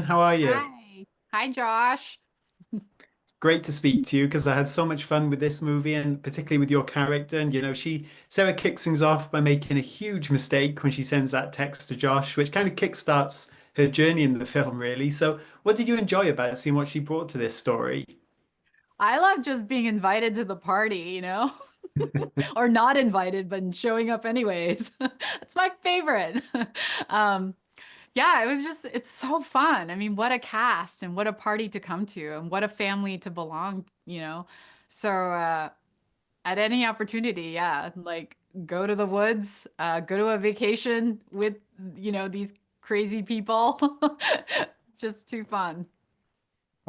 How are you? Hi. Hi, Josh. Great to speak to you because I had so much fun with this movie and particularly with your character. And Sarah kicks things off by making a huge mistake when she sends that text to Josh, which kind of kickstarts her journey in the film, really. So, what did you enjoy about seeing what she brought to this story? I love just being invited to the party, or not invited, but showing up anyways. That's my favorite. Um, yeah, it's so fun. I mean, what a cast and what a party to come to and what a family to belong. So, at any opportunity, yeah, like go to the woods, go to a vacation with, these crazy people. Just too fun.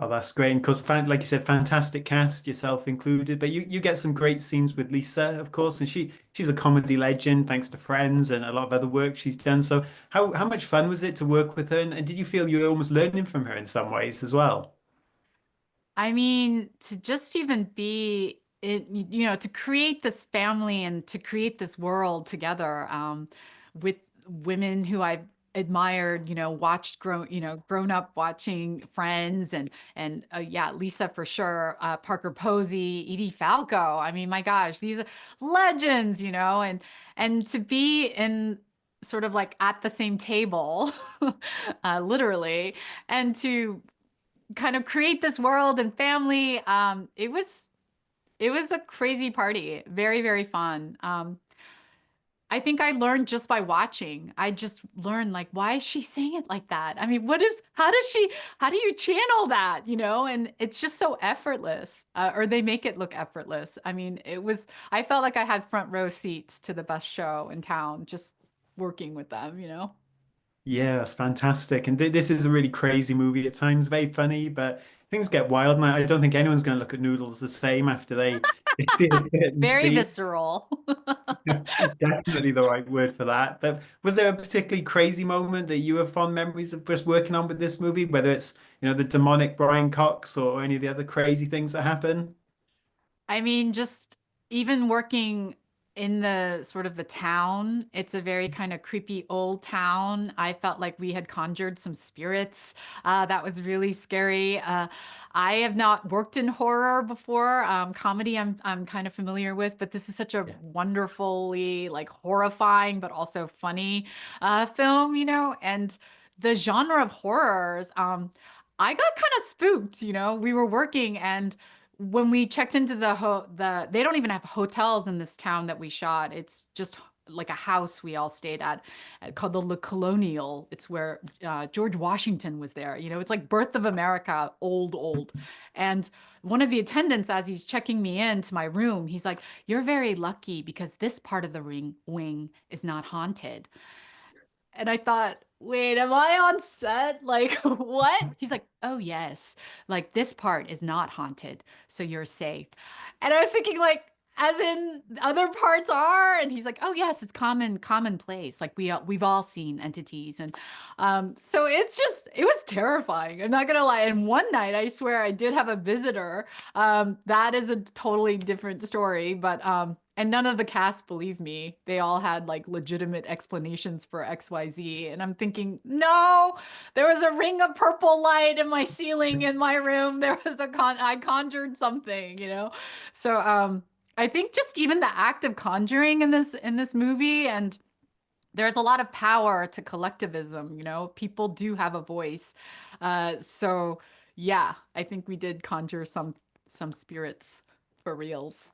Oh, that's great. And because, like you said, fantastic cast, yourself included. But you get some great scenes with Lisa, of course, and she's a comedy legend, thanks to Friends and a lot of other work she's done. So, how much fun was it to work with her? And did you feel you were almost learning from her in some ways as well? I mean, to just even be it, to create this family and to create this world together, with women who I've admired, watched grown up watching Friends and yeah, Lisa for sure, Parker Posey, Edie Falco. I mean, my gosh, these are legends, and to be in sort of like at the same table, literally, and to kind of create this world and family. It was a crazy party. Very, very fun. I think I learned just by watching. I just learned like, why is she saying it like that? I mean, how do you channel that, And it's just so effortless, or they make it look effortless. I mean, I felt like I had front row seats to the best show in town, just working with them. Yeah, that's fantastic. And th this is a really crazy movie at times, very funny, but things get wild. And I don't think anyone's going to look at Noodles the same after they see a certain Very scene. visceral. Definitely the right word for that. But was there a particularly crazy moment that you have fond memories of just working on with this movie, whether it's, the demonic Brian Cox or any of the other crazy things that happen? I mean, just even working in the sort of the town, it's a very kind of creepy old town. I felt like we had conjured some spirits. That was really scary. I have not worked in horror before. Comedy, I'm kind of familiar with, but this is such a Yeah. wonderfully like horrifying but also funny film, and the genre of horrors. I got kind of spooked. We were working and when we checked into they don't even have hotels in this town that we shot. It's just like a house we all stayed at, called the Le Colonial. It's where George Washington was there. It's like Birth of America, old, old. And one of the attendants, as he's checking me into my room, he's like, "You're very lucky because this part of the wing is not haunted." And I thought, wait, am I on set? Like, what? He's like, oh, yes. Like, this part is not haunted, so you're safe. And I was thinking, like, as in other parts are, and he's like, oh yes, it's commonplace, like we've all seen entities. And so it was terrifying, I'm not gonna lie. And one night I swear I did have a visitor. That is a totally different story, but and none of the cast believed me. They all had like legitimate explanations for XYZ. And I'm thinking, no, there was a ring of purple light in my ceiling in my room. I conjured something. So I think just even the act of conjuring in this movie, and there's a lot of power to collectivism. People do have a voice. So yeah, I think we did conjure some spirits for reals.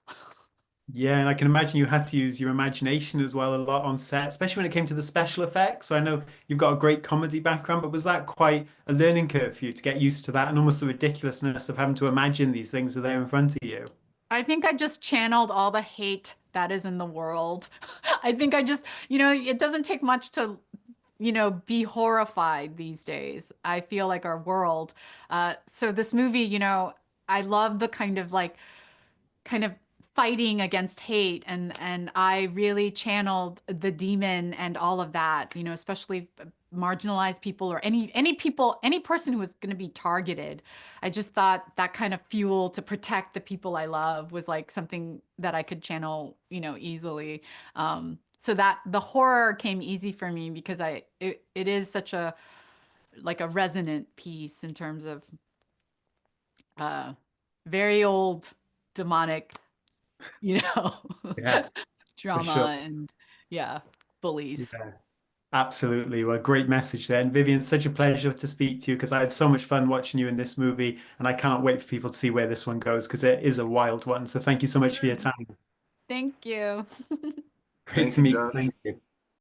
Yeah, and I can imagine you had to use your imagination as well a lot on set, especially when it came to the special effects. So I know you've got a great comedy background, but was that quite a learning curve for you to get used to that and almost the ridiculousness of having to imagine these things are there in front of you? I think I just channeled all the hate that is in the world. I think I just, it doesn't take much to, be horrified these days. I feel like our world. So this movie, I love the kind of fighting against hate, and I really channeled the demon and all of that, especially marginalized people or any person who was going to be targeted. I just thought that kind of fuel to protect the people I love was like something that I could channel, easily. So that the horror came easy for me because it is such a like a resonant piece in terms of uh very old demonic, you know, Yeah, for sure. drama and yeah, bullies. Yeah. Absolutely. Well, great message there. And Vivian, such a pleasure to speak to you because I had so much fun watching you in this movie, and I cannot wait for people to see where this one goes because it is a wild one. So thank you so much for your time. Thank you. Great Thank to you, meet you. Josh. Thank you.